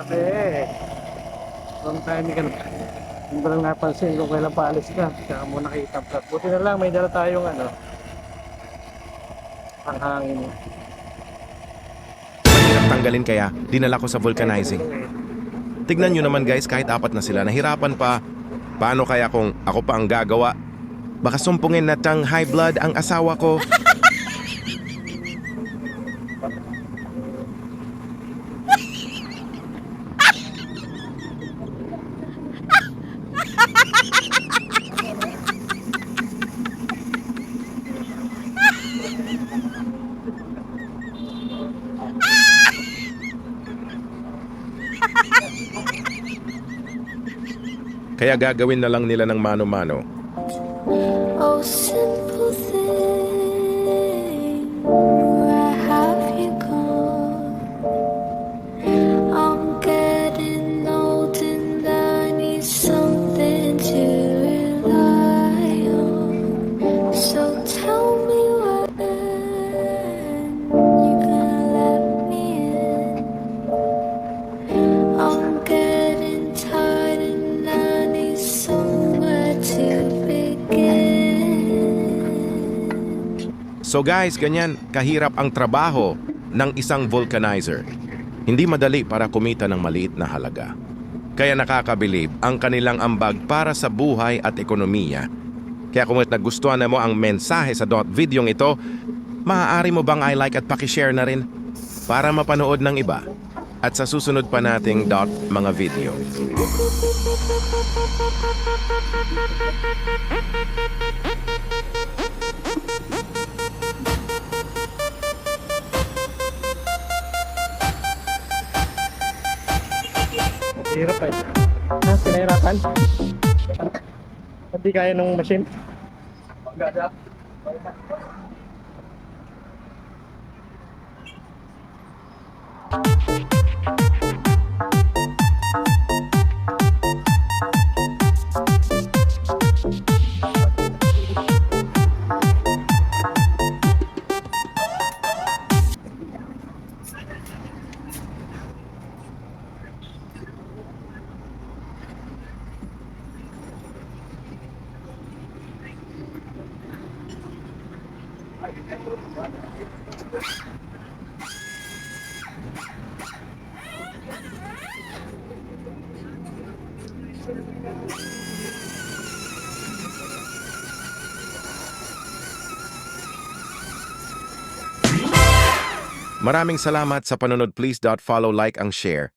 Grabe. Long time ka na. Hindi ko lang napansin kung kailan paalis ka. Kaya mo nakita vlog. Buti na lang may dala tayong ang hangin. Mahirap tanggalin kaya dinala ko sa vulcanizing. Tignan nyo naman guys, kahit apat na sila, nahirapan pa. Paano kaya kung ako pa ang gagawa? Baka sumpungin na tang high blood ang asawa ko. Kaya gagawin na lang nila ng mano-mano. Oh, simple thing, where have you gone? I'm getting old and I need something to rely on. So tell me when you gonna let me in. I'm getting tired and I need somewhere to begin. So guys, ganyan kahirap ang trabaho ng isang vulcanizer. Hindi madali para kumita ng maliit na halaga. Kaya nakakabilib ang kanilang ambag para sa buhay at ekonomiya. Kaya kung nagustuhan na mo ang mensahe sa video ito, maaari mo bang i-like at pakishare na rin para mapanood ng iba? At sa susunod pa nating mga video. Hirap eh. Pinahirapan? Hindi kaya nung machine? Maganda. Maraming salamat sa panonood. Please follow, like, ang share.